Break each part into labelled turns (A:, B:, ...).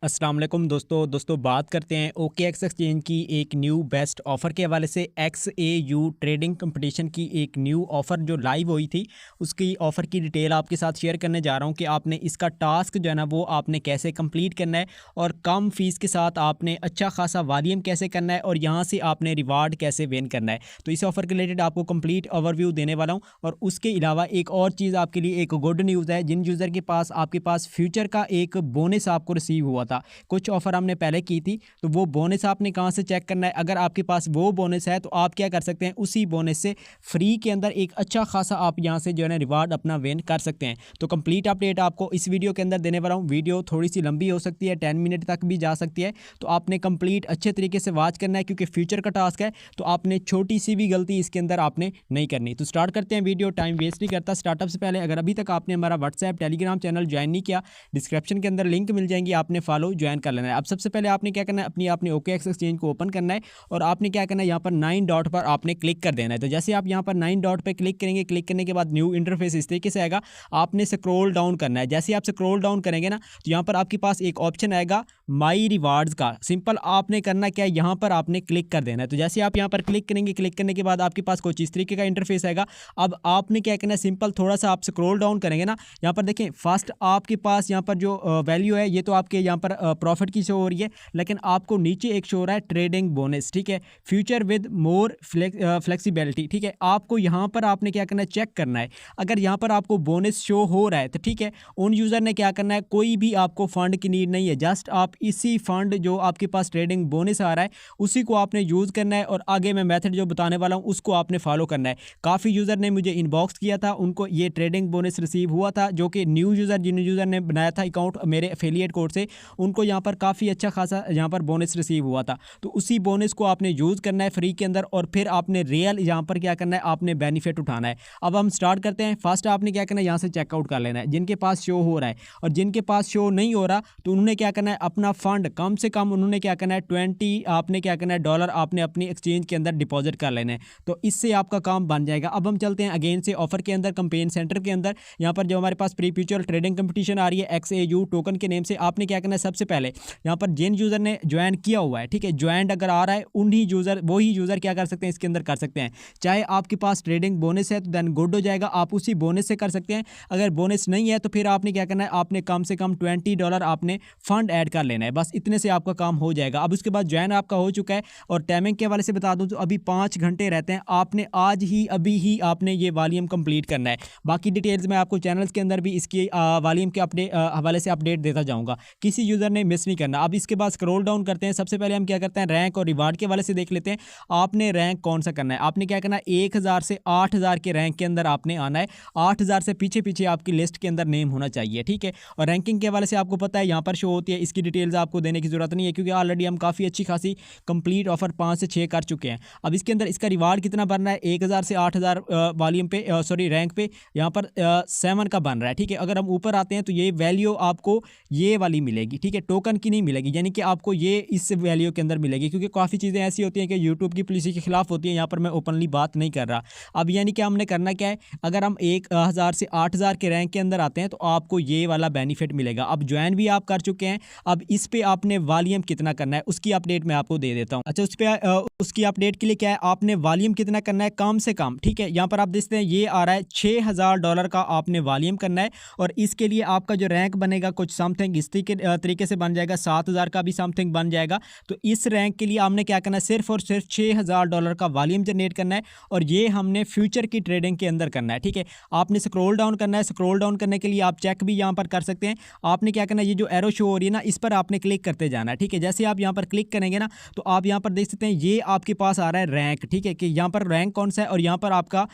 A: अस्सलाम वालेकुम दोस्तों बात करते हैं OKX एक्सचेंज की एक न्यू बेस्ट ऑफ़र के हवाले से। XAU ट्रेडिंग कंपटीशन की एक न्यू ऑफ़र जो लाइव हुई थी, उसकी ऑफ़र की डिटेल आपके साथ शेयर करने जा रहा हूं कि आपने इसका टास्क जो है ना वो आपने कैसे कंप्लीट करना है और कम फ़ीस के साथ आपने अच्छा खासा वॉल्यूम कैसे करना है और यहां से आपने रिवार्ड कैसे विन करना है। तो इस ऑफ़र के रिलेटेड आपको कंप्लीट ओवरव्यू देने वाला हूँ। और उसके अलावा एक और चीज़ आपके लिए एक गुड न्यूज़ है, जिन यूज़र के पास आपके पास फ्यूचर का एक बोनस आपको रिसीव हुआ था, कुछ ऑफर हमने पहले की थी, तो वो बोनस आपने कहाँ से चेक करना है। अगर आपके पास वो बोनस है तो आप क्या कर सकते हैं, उसी बोनस से फ्री के अंदर एक अच्छा खासा आप यहाँ से जो है ना रिवार्ड अपना विन कर सकते हैं। तो कंप्लीट अपडेट आपको इस वीडियो के अंदर देने वाला हूँ। वीडियो थोड़ी सी लंबी हो सकती है, 10 मिनट तक भी जा सकती है, तो आपने कंप्लीट अच्छे तरीके से वॉच करना है क्योंकि फ्यूचर का टास्क है। तो आपने छोटी सी भी गलती इसके अंदर आपने नहीं करनी। तो स्टार्ट करते हैं, वीडियो टाइम वेस्ट नहीं करता। स्टार्टअप से पहले अगर अभी तक आपने हमारा व्हाट्सएप टेलीग्राम चैनल ज्वाइन नहीं किया, डिस्क्रिप्शन के अंदर लिंक मिल जाएंगी, आपने फॉलो ज्वाइन कर लेना है। अब सबसे पहले आपने क्या करना है, अपनी आपने OKX एक्सचेंज को ओपन करना है और आपने क्या करना है, यहाँ पर 9 डॉट पर आपने क्लिक कर देना है। तो जैसे आप यहाँ पर 9 डॉट पर क्लिक करेंगे, क्लिक करने के बाद न्यू इंटरफेस इस तरीके से आएगा। आपने स्क्रॉल डाउन करना है। जैसे आप स्क्रॉल डाउन करेंगे ना, तो यहाँ पर आपके पास एक ऑप्शन आएगा माई रिवार्ड्स का। सिंपल आपने करना क्या है, यहाँ पर आपने क्लिक कर देना है। तो जैसे आप यहाँ पर क्लिक करेंगे, क्लिक करने के बाद आपके पास कुछ इस तरीके का इंटरफेस आएगा। अब आपने क्या करना है, सिंपल थोड़ा सा आप स्क्रॉल डाउन करेंगे ना, यहाँ पर देखें फर्स्ट आपके पास यहाँ पर जो वैल्यू है, ये तो आपके यहाँ पर प्रॉफिट की शो हो रही है, लेकिन आपको नीचे एक शो हो रहा है ट्रेडिंग बोनस। ठीक है, फ्यूचर विद मोर फ्लेक्सिबिलिटी। ठीक है, आपको यहाँ पर आपने क्या करना है, चेक करना है। अगर यहाँ पर आपको बोनस शो हो रहा है तो ठीक है, उन यूज़र ने क्या करना है, कोई भी आपको फंड की नीड नहीं है, जस्ट आप इसी फंड जो आपके पास ट्रेडिंग बोनस आ रहा है उसी को आपने यूज़ करना है और आगे मैं मेथड जो बताने वाला हूँ उसको आपने फॉलो करना है। काफ़ी यूज़र ने मुझे इनबॉक्स किया था, उनको ये ट्रेडिंग बोनस रिसीव हुआ था, जो कि न्यू यूज़र जिन यूज़र ने बनाया था अकाउंट मेरे एफिलिएट कोड से, उनको यहाँ पर काफ़ी अच्छा खासा यहाँ पर बोनस रिसीव हुआ था। तो उसी बोनस को आपने यूज़ करना है फ्री के अंदर और फिर आपने रियल यहाँ पर क्या करना है, आपने बेनिफिट उठाना है। अब हम स्टार्ट करते हैं। फर्स्ट आपने क्या करना है, यहाँ से चेकआउट कर लेना है जिनके पास शो हो रहा है, और जिनके पास शो नहीं हो रहा तो उन्होंने क्या करना है, अपना फंड कम से कम उन्होंने क्या करना है, 20 आपने क्या करना है डॉलर आपने अपनी एक्सचेंज के अंदर डिपॉजिट कर लेना है। तो इससे आपका काम बन जाएगा। अब हम चलते हैं अगेन से ऑफर के अंदर, कंपेन सेंटर के अंदर। यहाँ पर जो हमारे पास प्री फ्यूचर ट्रेडिंग कंपटीशन आ रही है XAU टोकन के नेम से, आपने क्या करना है, सबसे पहले यहाँ पर जिन यूज़र ने ज्वाइन किया हुआ है, ठीक है, ज्वाइन अगर आ रहा है उन्हीं यूज़र वही यूज़र क्या कर सकते हैं, इसके अंदर कर सकते हैं। चाहे आपके पास ट्रेडिंग बोनस है तो देन गुड हो जाएगा, आप उसी बोनस से कर सकते हैं। अगर बोनस नहीं है तो फिर आपने क्या करना है, आपने कम से कम $20 आपने फंड ऐड कर लेना है, बस इतने से आपका काम हो जाएगा। अब उसके बाद ज्वाइन आपका हो चुका है और टाइमिंग के हवाले से बता दूं तो अभी 5 घंटे रहते हैं, आपने आज ही अभी ही आपने ये वॉल्यूम कंप्लीट करना है। बाकी डिटेल्स मैं आपको चैनल्स के अंदर भी इसकी वॉल्यूम के अपडेट हवाले से अपडेट देता जाऊँगा, किसी यूज़र ने मिस नहीं करना। अब इसके बाद स्क्रॉल डाउन करते हैं। सबसे पहले हम क्या करते हैं, रैंक और रिवार्ड के हवाले से देख लेते हैं। आपने रैंक कौन सा करना है, आपने क्या करना है, 1000 से 8000 के रैंक के अंदर आपने आना है। 8000 से पीछे पीछे आपकी लिस्ट के अंदर नेम होना चाहिए। ठीक है, और रैंकिंग के हवाले से आपको पता है यहाँ पर शो होती है, इसकी डिटेल्स आपको देने की जरूरत नहीं है क्योंकि ऑलरेडी हम काफ़ी अच्छी खासी कंप्लीट ऑफर 5 से 6 कर चुके हैं। अब इसके अंदर इसका रिवार्ड कितना बन रहा है, 1000 से 8000 वॉल्यूम पे सॉरी रैंक पे यहाँ पर 7 का बन रहा है। ठीक है, अगर हम ऊपर आते हैं तो ये वैल्यू आपको ये वाली मिलेगी, ठीक है, टोकन की नहीं मिलेगी, यानी कि आपको ये इस वैल्यू के अंदर मिलेगी, क्योंकि काफ़ी चीज़ें ऐसी होती हैं कि यूट्यूब की पॉलिसी के खिलाफ होती हैं। यहाँ पर मैं ओपनली बात नहीं कर रहा। अब यानी कि हमने करना क्या है, अगर हम 1000 से 8000 के रैंक के अंदर आते हैं तो आपको ये वाला बेनिफिट मिलेगा। अब ज्वाइन भी आप कर चुके हैं, अब इस पे आपने वॉल्यूम कितना करना है उसकी अपडेट मैं आपको दे देता हूँ। अच्छा, उस पर उसकी अपडेट के लिए क्या है, आपने वॉल्यूम कितना करना है, कम से कम। ठीक है, यहाँ पर आप देखते हैं ये आ रहा है $6000 का आपने वॉल्यूम करना है और इसके लिए आपका जो रैंक बनेगा कुछ समथिंग इस तरीके से बन जाएगा, 7000 का भी समथिंग बन जाएगा। तो इस रैंक के लिए हमने क्या करना है, सिर्फ और सिर्फ $6000 का वॉल्यूम जनरेट करना है और ये हमने फ्यूचर की ट्रेडिंग के अंदर करना है। ठीक है, आपने स्क्रॉल डाउन करना है। स्क्रॉल डाउन करने के लिए आप चेक भी यहाँ पर कर सकते हैं। आपने क्या करना है, ये जो एरो शो हो रही है ना, इस पर आपने क्लिक करते जाना है। ठीक है, जैसे आप यहाँ पर क्लिक करेंगे ना तो आप यहाँ पर देख सकते हैं ये आपके पास आ रहा है रैंक। ठीक है, कि यहाँ पर रैंक कौन सा है और यहाँ पर आपका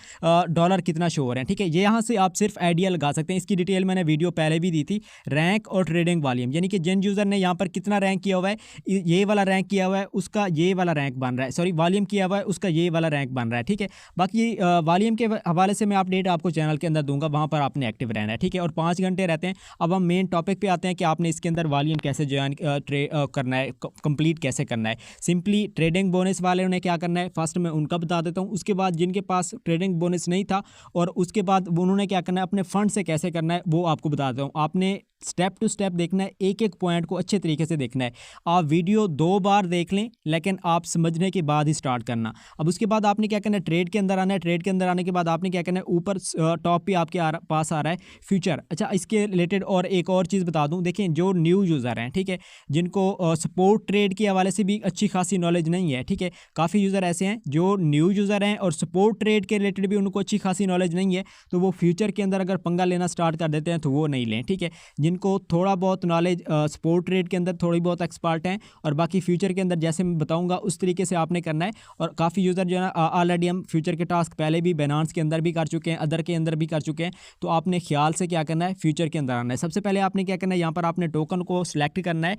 A: डॉलर कितना शो हो रहे हैं। ठीक है, ये यहाँ से आप सिर्फ आइडिया लगा सकते हैं, इसकी डिटेल मैंने वीडियो पहले भी दी थी। रैंक और ट्रेडिंग वॉल्यूम, यानी कि जिन यूज़र ने यहाँ पर कितना रैंक किया हुआ है, ये वाला रैंक किया हुआ है उसका ये वाला रैंक बन रहा है, सॉरी वॉल्यूम किया हुआ है उसका ये वाला रैंक बन रहा है। ठीक है, बाकी वॉल्यूम के हवाले से मैं अपडेट आपको चैनल के अंदर दूंगा, वहाँ पर आपने एक्टिव रहना है। ठीक है, और 5 घंटे रहते हैं। अब हम मेन टॉपिक पे आते हैं कि आपने इसके अंदर वॉल्यूम कैसे ज्वाइन करना है, कंप्लीट कैसे करना है। सिंपली ट्रेडिंग बोनस वाले उन्हें क्या करना है, फर्स्ट मैं उनका बता देता हूँ, उसके बाद जिनके पास ट्रेडिंग बोनस नहीं था और उसके बाद उन्होंने क्या करना है, अपने फंड से कैसे करना है वो आपको बता देता हूँ। आपने स्टेप टू स्टेप देखना है, एक एक पॉइंट को अच्छे तरीके से देखना है। आप वीडियो 2 बार देख लें, लेकिन आप समझने के बाद ही स्टार्ट करना। अब उसके बाद आपने क्या करना है, ट्रेड के अंदर आना है। ट्रेड के अंदर आने के बाद आपने क्या करना है, ऊपर टॉप पे आपके पास आ रहा है फ्यूचर। अच्छा, इसके रिलेटेड और एक और चीज़ बता दूं, देखें जो न्यू यूज़र हैं, ठीक है, जिनको सपोर्ट ट्रेड के हवाले से भी अच्छी खासी नॉलेज नहीं है, ठीक है, काफ़ी यूज़र ऐसे हैं जो न्यू यूज़र हैं और सपोर्ट ट्रेड के रिलेटेड भी उनको अच्छी खासी नॉलेज नहीं है, तो वो फ्यूचर के अंदर अगर पंगा लेना स्टार्ट कर देते हैं तो वो नहीं लें, ठीक है। जिनको थोड़ा बहुत नॉलेज सपोर्ट ट्रेड के अंदर थोड़ी बहुत एक्सपर्ट हैं और बाकी फ्यूचर के अंदर जैसे मैं बताऊंगा उस तरीके से आपने करना है। और काफ़ी यूज़र जो है ना, ऑलरेडी हम फ्यूचर के टास्क पहले भी बाइनेंस के अंदर भी कर चुके हैं, अदर के अंदर भी कर चुके हैं, तो आपने ख्याल से क्या करना है, फ्यूचर के अंदर आना है। सबसे पहले आपने क्या करना है, यहाँ पर आपने टोकन को सिलेक्ट करना है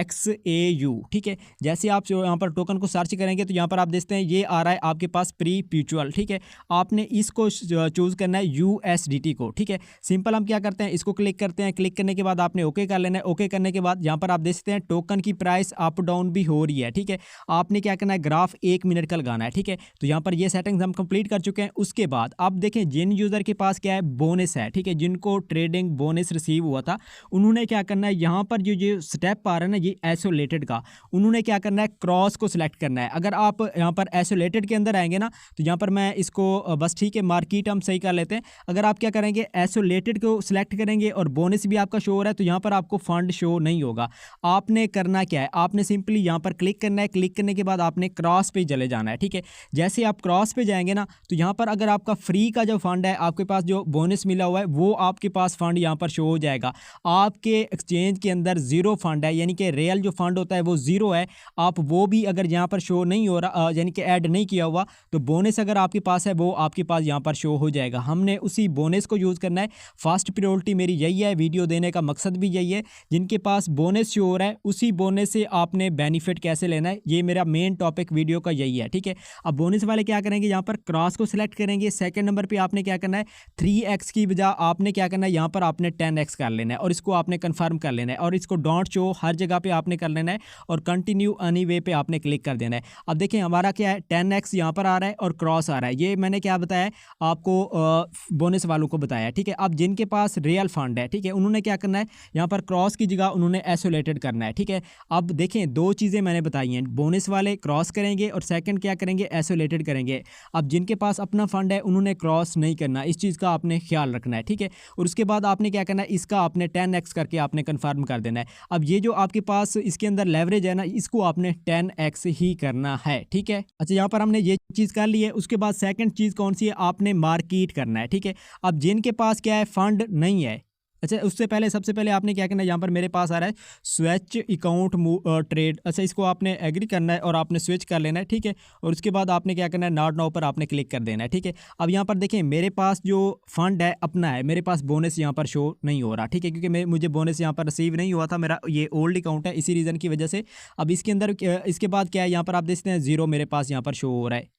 A: XAU, ठीक है। जैसे आप जो यहाँ पर टोकन को सर्च करेंगे तो यहाँ पर आप देखते हैं ये आ रहा है आपके पास प्री म्यूचुअल, ठीक है। आपने इसको चूज़ करना है USDT को, ठीक है। सिंपल हम क्या करते हैं, इसको क्लिक करते हैं। क्लिक करने के बाद आपने ओके कर लेना है। ओके करने के बाद यहाँ पर आप देख सकते हैं टोकन की प्राइस अप डाउन भी हो रही है, ठीक है। आपने क्या करना है, ग्राफ 1 मिनट का लगाना है, ठीक है। तो यहाँ पर ये सेटिंग्स हम कंप्लीट कर चुके हैं। उसके बाद आप देखें जिन यूज़र के पास क्या है, बोनस है, ठीक है, जिनको ट्रेडिंग बोनस रिसीव हुआ था, उन्होंने क्या करना है, यहाँ पर जो स्टेप आ रहा है ना, ये आइसोलेटेड का, उन्होंने क्या करना है, क्रॉस को सिलेक्ट करना है। अगर आप यहाँ पर आइसोलेटेड के अंदर आएंगे ना, तो यहाँ पर मैं इसको बस ठीक है मार्केट हम सही कर लेते हैं। अगर आप क्या करेंगे, आइसोलेटेड को सिलेक्ट करेंगे और बोनस भी आपका शो हो रहा है, तो यहाँ पर आपको फंड शो नहीं होगा। आपने करना क्या है, आपने सिंपली यहाँ पर क्लिक करना है। क्लिक करने के बाद आपने क्रॉस पे चले जाना है, ठीक है। जैसे आप क्रॉस पे जाएंगे ना, तो यहाँ पर अगर आपका फ्री का जो फंड है, आपके पास जो बोनस मिला हुआ है, वो आपके पास फंड यहाँ पर शो हो जाएगा। आपके एक्सचेंज के अंदर जीरो फंड है, यानी कि रियल जो फंड होता है वो जीरो है। आप वो भी अगर यहाँ पर शो नहीं हो रहा, यानी कि ऐड नहीं किया हुआ, तो बोनस अगर आपके पास है वो आपके पास यहाँ पर शो हो जाएगा। हमने उसी बोनस को यूज़ करना है। फर्स्ट प्रायोरिटी मेरी यही है, वीडियो देने का मकसद भी यही है। जिनके पास बोनस शो हो रहा है, उसी बोनस से आपने बेनिफिट कैसे लेना है, ये मेरा मेन टॉपिक वीडियो का यही है, ठीक है। अब बोनस वाले क्या करेंगे, यहाँ पर क्रॉस को सिलेक्ट करेंगे। सेकंड नंबर पे आपने क्या करना है, 3x की बजाय आपने क्या करना है, यहाँ पर आपने 10x कर लेना है और इसको आपने कंफर्म कर लेना है और इसको डोंट शो हर जगह पे आपने कर लेना है और कंटिन्यू एनी वे पे आपने क्लिक कर देना है। अब देखें हमारा क्या है, 10x यहाँ पर आ रहा है और क्रॉस आ रहा है। ये मैंने क्या बताया आपको, बोनस वालों को बताया, ठीक है। अब जिनके पास रियल फंड है, ठीक है, उन्होंने क्या करना है, यहाँ पर क्रॉस की जगह उन्होंने आइसोलेटेड करना है, ठीक है। अब देखें दो चीज़ें मैंने बताई हैं, बोनस वाले क्रॉस करेंगे और सेकंड क्या करेंगे, आइसोलेटेड करेंगे। अब जिनके पास अपना फंड है उन्होंने क्रॉस नहीं करना, इस चीज़ का आपने ख्याल रखना है, ठीक है। और उसके बाद आपने क्या करना है, इसका आपने 10x करके आपने कन्फर्म कर देना है। अब ये जो आपके पास इसके अंदर लेवरेज है ना, इसको आपने 10x ही करना है, ठीक है। अच्छा, यहाँ पर हमने ये चीज़ कर ली है। उसके बाद सेकंड चीज़ कौन सी है, आपने मार्केट करना है, ठीक है। अब जिनके पास क्या है, फंड नहीं है, अच्छा, उससे पहले सबसे पहले आपने क्या करना है, यहाँ पर मेरे पास आ रहा है स्विच अकाउंट ट्रेड। अच्छा, इसको आपने एग्री करना है और आपने स्विच कर लेना है, ठीक है। और उसके बाद आपने क्या करना है, नॉट नाउ पर आपने क्लिक कर देना है, ठीक है। अब यहाँ पर देखें मेरे पास जो फंड है अपना है, मेरे पास बोनस यहाँ पर शो नहीं हो रहा, ठीक है, क्योंकि मुझे बोनस यहाँ पर रिसीव नहीं हुआ था, मेरा ये ओल्ड अकाउंट है, इसी रीज़न की वजह से। अब इसके अंदर इसके बाद क्या है, यहाँ पर आप देखते हैं जीरो मेरे पास यहाँ पर शो हो रहा है।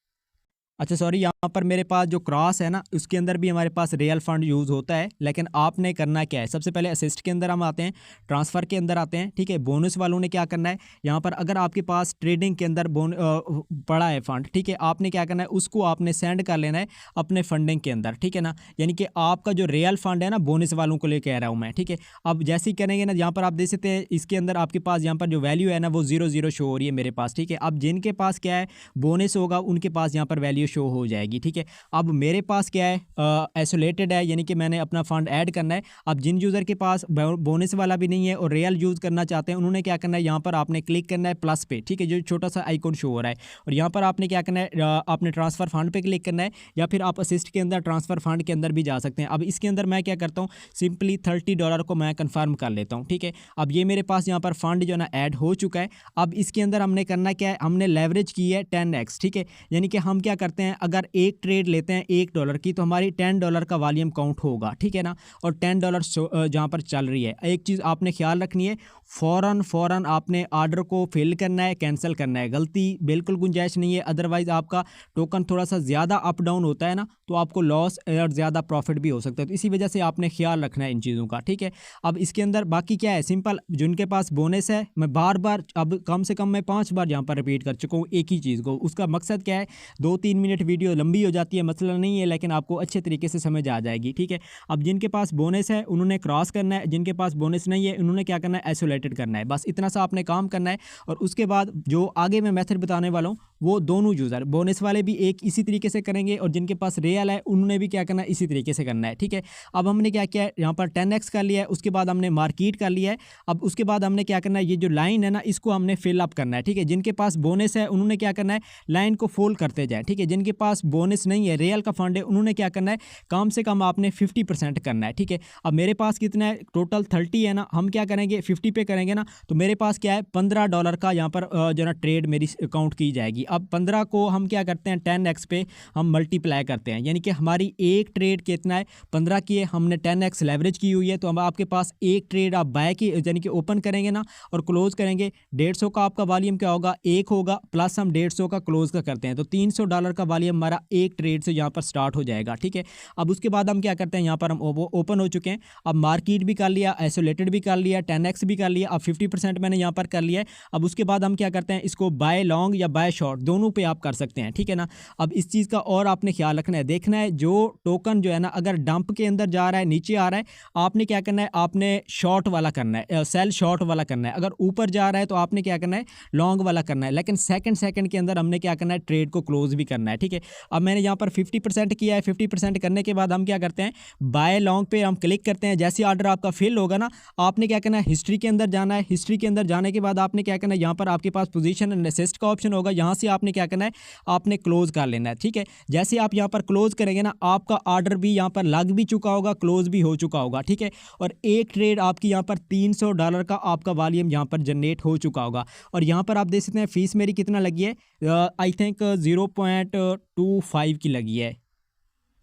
A: अच्छा सॉरी, यहाँ पर मेरे पास जो क्रॉस है ना, उसके अंदर भी हमारे पास रियल फंड यूज़ होता है, लेकिन आपने करना क्या है, सबसे पहले असिस्ट के अंदर हम आते हैं, ट्रांसफ़र के अंदर आते हैं, ठीक है। बोनस वालों ने क्या करना है, यहाँ पर अगर आपके पास ट्रेडिंग के अंदर पड़ा है फंड, ठीक है, आपने क्या करना है, उसको आपने सेंड कर लेना है अपने फंडिंग के अंदर, ठीक है ना। यानी कि आपका जो रियल फंड है ना, बोनस वालों को ले कह रहा हूँ मैं, ठीक है। अब जैसे ही करेंगे ना, यहाँ पर आप देख सकते हैं इसके अंदर आपके पास यहाँ पर जो वैल्यू है ना, वो 0 शो हो रही है मेरे पास, ठीक है। अब जिनके पास क्या है, बोनस होगा, उनके पास यहाँ पर वैल्यू शो हो जाएगी, ठीक है। अब मेरे पास क्या है, आइसोलेटेड है, यानी कि मैंने अपना फंड ऐड करना है। अब जिन यूज़र के पास बोनस वाला भी नहीं है और रियल यूज़ करना चाहते हैं, उन्होंने क्या करना है, यहाँ पर आपने क्लिक करना है प्लस पे, ठीक है, जो छोटा सा आइकॉन शो हो रहा है। और यहाँ पर आपने क्या करना है, आपने ट्रांसफ़र फंड पे क्लिक करना है, या फिर आप असिस्ट के अंदर ट्रांसफ़र फंड के अंदर भी जा सकते हैं। अब इसके अंदर मैं क्या करता हूँ, सिंपली $30 को मैं कन्फर्म कर लेता हूँ, ठीक है। अब ये मेरे पास यहाँ पर फंड जो है ना ऐड हो चुका है। अब इसके अंदर हमने करना क्या है, हमने लेवरेज की है 10x, ठीक है। यानी कि हम क्या करते हैं, अगर एक ट्रेड लेते हैं $1 की, तो हमारी $10 का वॉल्यूम काउंट होगा, ठीक है ना। और $10 जहाँ पर चल रही है, एक चीज़ आपने ख्याल रखनी है, फ़ौरन आपने ऑर्डर को फिल करना है, कैंसिल करना है, गलती बिल्कुल गुंजाइश नहीं है। अदरवाइज़ आपका टोकन थोड़ा सा ज़्यादा अप डाउन होता है ना, तो आपको लॉस और ज़्यादा प्रॉफिट भी हो सकता है। तो इसी वजह से आपने ख्याल रखना है इन चीज़ों का, ठीक है। अब इसके अंदर बाकी क्या है, सिंपल, जिनके पास बोनस है, मैं बार बार, अब कम से कम मैं 5 बार यहाँ पर रिपीट कर चुका हूँ एक ही चीज़ को। उसका मकसद क्या है, 2-3 मिनट वीडियो लंबी हो जाती है, मसला नहीं है, लेकिन आपको अच्छे तरीके से समझ आ जाएगी, ठीक है। अब जिनके पास बोनस है उन्होंने क्रॉस करना है, जिनके पास बोनस नहीं है उन्होंने क्या करना है, आइसोलेटेड करना है। बस इतना सा आपने काम करना है। और उसके बाद जो आगे मैं मेथड बताने वाला हूँ वो दोनों यूज़र बोनस वाले भी एक इसी तरीके से करेंगे और जिनके पास रियल है उन्होंने भी क्या करना है, इसी तरीके से करना है, ठीक है। अब हमने क्या किया है, यहाँ पर 10x कर लिया है, उसके बाद हमने मार्केट कर लिया है। अब उसके बाद हमने क्या करना है, ये जो लाइन है ना इसको हमने फिल अप करना है, ठीक है। जिनके पास बोनस है उन्होंने क्या करना है, लाइन को फॉल करते जाए, ठीक है। जिनके पास बोनस नहीं है, रियल का फंड है, उन्होंने क्या करना है, कम से कम आपने 50% करना है, ठीक है। अब मेरे पास कितना है, टोटल 30 है ना, हम क्या करेंगे 50 पे करेंगे ना, तो मेरे पास क्या है $15 का यहाँ पर जो ना ट्रेड मेरी काउंट की जाएगी। अब 15 को हम क्या करते हैं 10x पे हम मल्टीप्लाई करते हैं, यानी कि हमारी एक ट्रेड कितना है 15 की है, हमने 10x लेवरेज की हुई है। तो हम आपके पास एक ट्रेड आप बाय की यानी कि ओपन करेंगे ना और क्लोज करेंगे, 150 का आपका वॉल्यूम क्या होगा, एक होगा, प्लस हम 150 का क्लोज का करते हैं, तो $300 का वॉल्यूम हमारा एक ट्रेड से यहाँ पर स्टार्ट हो जाएगा, ठीक है। अब उसके बाद हम क्या करते हैं, यहाँ पर हम ओपन हो चुके हैं। अब मार्केट भी कर लिया, आइसोलेटेड भी कर लिया, 10x भी कर लिया, अब 50% मैंने यहाँ पर कर लिया है। अब उसके बाद हम क्या करते हैं, इसको बाय लॉन्ग या बाय शॉर्ट दोनों पे आप कर सकते हैं, ठीक है ना। अब इस चीज़ का और आपने ख्याल रखना है, देखना है जो टोकन जो है ना अगर डंप के अंदर जा रहा है, नीचे आ रहा है, आपने क्या करना है, आपने शॉर्ट वाला करना है, सेल शॉर्ट वाला करना है। अगर ऊपर जा रहा है तो आपने क्या करना है, लॉन्ग वाला करना है। लेकिन सेकंड के अंदर हमने क्या करना है, ट्रेड को क्लोज भी करना है, ठीक है। अब मैंने यहाँ पर 50% किया है, 50% करने के बाद हम क्या करते हैं, बाय लॉन्ग पे हम क्लिक करते हैं। जैसे ऑर्डर आपका फिल होगा ना, आपने क्या करना है, हिस्ट्री के अंदर जाना है। हिस्ट्री के अंदर जाने के बाद आपने क्या करना है, यहाँ पर आपके पास पोजीशन एंड असिस्ट का ऑप्शन होगा, यहाँ से आपने क्या करना है, आपने क्लोज कर लेना है, ठीक है। जैसे आप यहाँ पर क्लोज करेंगे ना, आपका ऑर्डर भी यहाँ पर लग भी चुका होगा, क्लोज भी हो चुका होगा, ठीक है। और एक ट्रेड आपकी यहाँ पर $300 का आपका वॉल्यूम यहाँ पर जनरेट हो चुका होगा। और यहाँ पर आप देख सकते हैं फीस मेरी कितना लगी है, आई थिंक 0.25 की लगी है।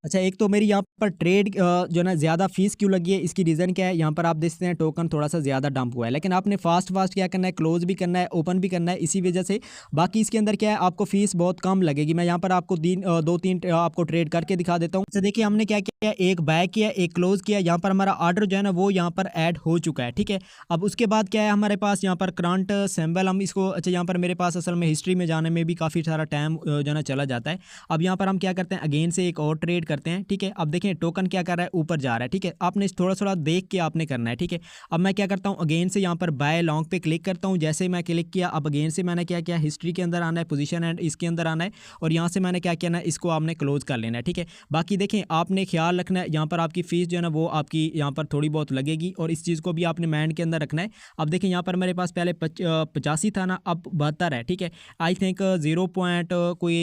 A: अच्छा, एक तो मेरी यहाँ पर ट्रेड जो ना ज़्यादा फीस क्यों लगी है, इसकी रीज़न क्या है, यहाँ पर आप देख सकते हैं टोकन थोड़ा सा ज़्यादा डंप हुआ है, लेकिन आपने फास्ट क्या करना है, क्लोज भी करना है, ओपन भी करना है, इसी वजह से बाकी इसके अंदर क्या है, आपको फीस बहुत कम लगेगी। मैं यहाँ पर आपको 2-3 आपको ट्रेड करके दिखा देता हूँ। अच्छा देखिए, हमने क्या किया, एक बाय किया, एक क्लोज किया, यहाँ पर हमारा ऑर्डर जो है ना वो यहाँ पर ऐड हो चुका है, ठीक है। अब उसके बाद क्या है, हमारे पास यहाँ पर करंट सिंबल हम इसको, अच्छा यहाँ पर मेरे पास असल में हिस्ट्री में जाने में भी काफ़ी सारा टाइम जो है ना चला जाता है। अब यहाँ पर हम क्या करते हैं, अगेन से एक और ट्रेड करते हैं, ठीक है। अब देखें टोकन क्या कर रहा है, ऊपर जा रहा है, ठीक है। आपने थोड़ा थोड़ा देख के आपने करना है, ठीक है। अब मैं क्या करता हूँ, अगेन से यहाँ पर बाय लॉन्ग पे क्लिक करता हूँ। जैसे मैं क्लिक किया, अब अगेन से मैंने क्या किया, हिस्ट्री के अंदर आना है, पोजीशन एंड इसके अंदर आना है, और यहाँ से मैंने क्या किया ना, इसको आपने क्लोज कर लेना है, ठीक है। बाकी देखें आपने ख्याल रखना है, यहाँ पर आपकी फीस जो है ना वो आपकी यहाँ पर थोड़ी बहुत लगेगी, और इस चीज़ को भी आपने माइंड के अंदर रखना है। अब देखें यहाँ पर मेरे पास पहले 85 था ना, अब 72 है, ठीक है। I think 0. कोई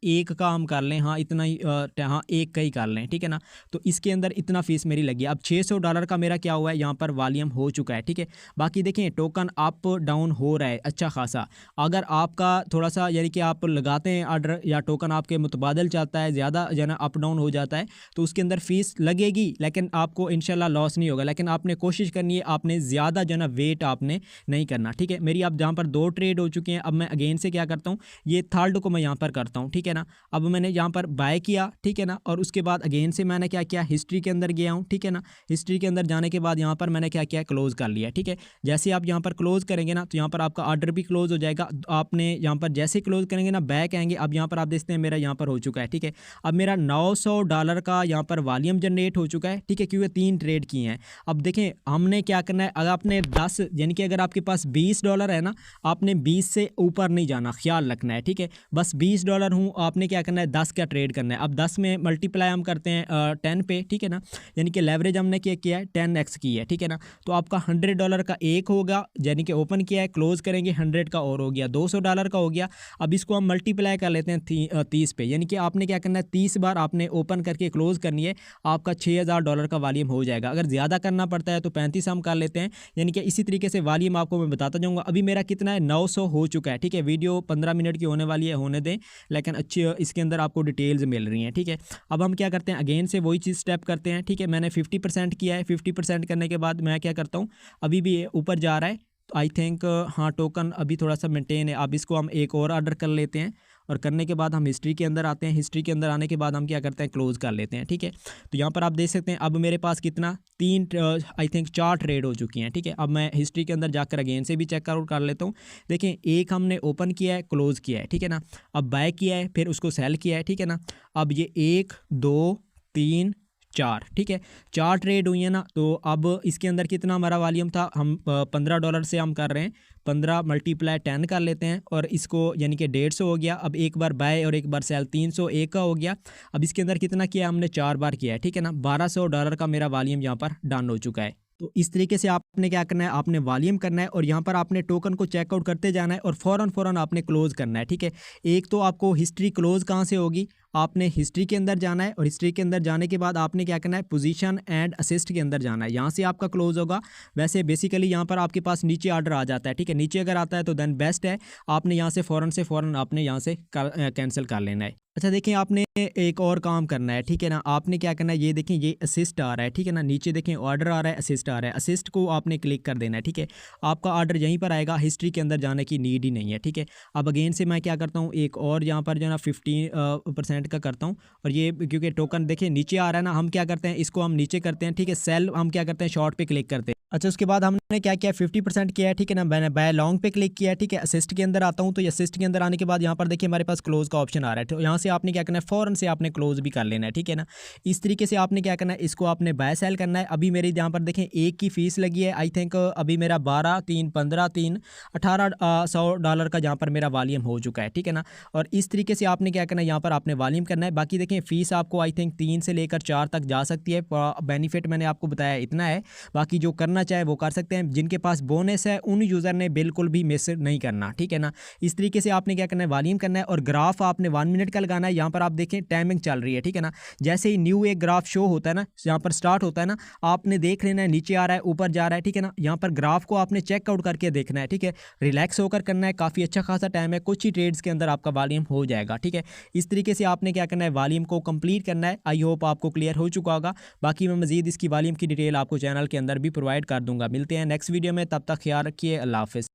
A: 1 का हम कर लें, हाँ इतना ही, हाँ 1 का ही कर लें, ठीक है ना। तो इसके अंदर इतना फीस मेरी लगी। अब $600 का मेरा क्या हुआ है, यहाँ पर वॉल्यूम हो चुका है, ठीक है। बाकी देखें टोकन अप डाउन हो रहा है अच्छा खासा। अगर आपका थोड़ा सा यानी कि आप लगाते हैं ऑर्डर या टोकन आपके मुतबादल चलता है, ज़्यादा जो है ना अप डाउन हो जाता है, तो उसके अंदर फ़ीस लगेगी, लेकिन आपको इंशाल्लाह लॉस नहीं होगा। लेकिन आपने कोशिश करनी है, आपने ज़्यादा जो है ना वेट आपने नहीं करना, ठीक है। मेरी अब जहाँ पर 2 ट्रेड हो चुके हैं, अब मैं अगेन से क्या करता हूँ, ये थर्ड को मैं यहाँ पर करता हूँ, ठीक है ना। अब मैंने यहाँ पर बाय किया, ठीक है ना, और उसके बाद अगेन से मैंने क्या किया, हिस्ट्री के अंदर गया हूँ, ठीक है ना। हिस्ट्री के अंदर जाने के बाद यहाँ पर मैंने क्या किया, क्लोज कर लिया, ठीक है। जैसे आप यहाँ पर क्लोज करेंगे ना, तो यहाँ पर आपका ऑर्डर भी क्लोज हो जाएगा। आपने यहाँ पर जैसे क्लोज करेंगे ना, बैक आएंगे। अब यहाँ पर आप देखते हैं मेरा यहाँ पर हो चुका है, ठीक है। अब मेरा $900 का यहाँ पर वॉल्यूम जनरेट हो चुका है, ठीक है, क्योंकि 3 ट्रेड किए हैं। अब देखें हमने क्या करना है, अगर आपने 10 यानी कि अगर आपके पास $20 है ना, आपने 20 से ऊपर नहीं जाना, ख्याल रखना है, ठीक है। बस $20 हूँ, आपने क्या करना है, 10 का ट्रेड करना है। अब 10 में मल्टीप्लाई हम करते हैं 10 पे, ठीक है ना, यानी कि लेवरेज हमने क्या किया है, 10x की है, ठीक है ना। तो आपका $100 का एक होगा, यानी कि ओपन किया है, क्लोज करेंगे 100 का और हो गया, $200 का हो गया। अब इसको हम मल्टीप्लाई कर लेते हैं 30 पे, यानी कि आपने क्या करना है, 30 बार आपने ओपन करके क्लोज करनी है, आपका $6000 का वॉल्यूम हो जाएगा। अगर ज़्यादा करना पड़ता है तो 35 हम कर लेते हैं, यानी कि इसी तरीके से वॉल्यूम आपको मैं बताता जाऊँगा। अभी मेरा कितना है, 900 हो चुका है, ठीक है। वीडियो 15 मिनट की होने वाली है, होने दें, लेकिन अच्छी इसके अंदर आपको डिटेल्स मिल रही हैं, ठीक है। अब हम क्या करते हैं, अगेन से वही चीज़ स्टेप करते हैं, ठीक है। मैंने 50% किया है, 50% करने के बाद मैं क्या करता हूँ, अभी भी ऊपर जा रहा है, तो आई थिंक हाँ टोकन अभी थोड़ा सा मेंटेन है। अब इसको हम एक और ऑर्डर कर लेते हैं, और करने के बाद हम हिस्ट्री के अंदर आते हैं। हिस्ट्री के अंदर आने के बाद हम क्या करते हैं, क्लोज़ कर लेते हैं। ठीक है, तो यहाँ पर आप देख सकते हैं अब मेरे पास कितना 4 ट्रेड हो चुकी हैं। ठीक है, अब मैं हिस्ट्री के अंदर जाकर अगेन से भी चेक आउट कर लेता हूँ। देखें, एक हमने ओपन किया है, क्लोज़ किया है। ठीक है ना, अब बाय किया है, फिर उसको सेल किया है। ठीक है ना, अब ये 1 2 3 4, ठीक है, 4 ट्रेड हुई है ना। तो अब इसके अंदर कितना हमारा वॉल्यूम था, हम $15 से हम कर रहे हैं, 15 × 10 कर लेते हैं और इसको यानी कि 150 हो गया। अब एक बार बाय और एक बार सेल, 301 का हो गया। अब इसके अंदर कितना किया हमने, 4 बार किया है। ठीक है ना, $1200 का मेरा वॉल्यूम यहाँ पर डन हो चुका है। तो इस तरीके से आपने क्या करना है, आपने वॉल्यूम करना है और यहाँ पर आपने टोकन को चेकआउट करते जाना है और फ़ौरन आपने क्लोज़ करना है। ठीक है, एक तो आपको हिस्ट्री क्लोज़ कहाँ से होगी, आपने हिस्ट्री के अंदर जाना है और हिस्ट्री के अंदर जाने के बाद आपने क्या करना है, पोजीशन एंड असिस्ट के अंदर जाना है, यहाँ से आपका क्लोज होगा। वैसे बेसिकली यहाँ पर आपके पास नीचे ऑर्डर आ जाता है। ठीक है, नीचे अगर आता है तो देन बेस्ट है, आपने यहाँ से फ़ौरन आपने यहाँ से कैंसिल कर लेना है। अच्छा देखिए, आपने एक और काम करना है। ठीक है ना, आपने क्या करना है, ये देखें ये असिस्ट आ रहा है। ठीक है ना, नीचे देखें ऑर्डर आ रहा है, असिस्ट आ रहा है, असिस्ट को आपने क्लिक कर देना है। ठीक है, आपका ऑर्डर यहीं पर आएगा, हिस्ट्री के अंदर जाने की नीड ही नहीं है। ठीक है, अब अगेन से मैं क्या करता हूँ, एक और यहाँ पर जो है ना 15% का करता हूँ और ये क्योंकि टोकन देखिए नीचे आ रहा है ना, हम क्या करते हैं, इसको हम नीचे करते हैं। ठीक है, सेल हम क्या करते हैं, शॉर्ट पे क्लिक करते हैं। अच्छा, उसके बाद हमने क्या किया, 50% किया है। ठीक है ना, मैंने बाय लॉन्ग पे क्लिक किया है। ठीक है, असिस्ट के अंदर आता हूँ तो ये असिस्ट के अंदर आने के बाद यहाँ पर देखिए हमारे पास क्लोज का ऑप्शन आ रहा है। तो यहाँ से आपने क्या करना है, फ़ौरन से आपने क्लोज भी कर लेना है। ठीक है ना, इस तरीके से आपने क्या करना है, इसको आपने बाय सेल करना है। अभी मेरे यहाँ पर देखें एक की फ़ीस लगी है, आई थिंक अभी मेरा 12 3 15 3 $1800 का यहाँ पर मेरा वॉल्यूम हो चुका है। ठीक है ना, और इस तरीके से आपने क्या करना है, यहाँ पर आपने वॉल्यूम करना है। बाकी देखें फ़ीस आपको आई थिंक 3 से लेकर 4 तक जा सकती है। बेनिफिट मैंने आपको बताया इतना है, बाकी जो करना चाहे वो कर सकते हैं। जिनके पास बोनस है उन यूज़र ने बिल्कुल भी मिस नहीं करना। ठीक है ना, इस तरीके से आपने क्या करना है, वॉल्यूम करना है और ग्राफ आपने 1 मिनट का लगाना है। यहाँ पर आप देखें टाइमिंग चल रही है। ठीक है ना, जैसे ही न्यू एक ग्राफ शो होता है ना, यहाँ पर स्टार्ट होता है ना, आपने देख लेना है नीचे आ रहा है ऊपर जा रहा है। ठीक है ना, यहाँ पर ग्राफ को आपने चेकआउट करके देखना है। ठीक है, रिलैक्स होकर करना है, काफ़ी अच्छा खासा टाइम है, कुछ ही ट्रेड्स के अंदर आपका वॉल्यूम हो जाएगा। ठीक है, इस तरीके से आपने क्या करना है, वॉल्यूम को कंप्लीट करना है। आई होप आपको क्लियर हो चुका होगा। बाकी मैं मजीद इसकी वॉल्यूम की डिटेल आपको चैनल के अंदर भी प्रोवाइड कर दूंगा। मिलते हैं नेक्स्ट वीडियो में, तब तक ख्याल रखिए, अल्लाह हाफिज़।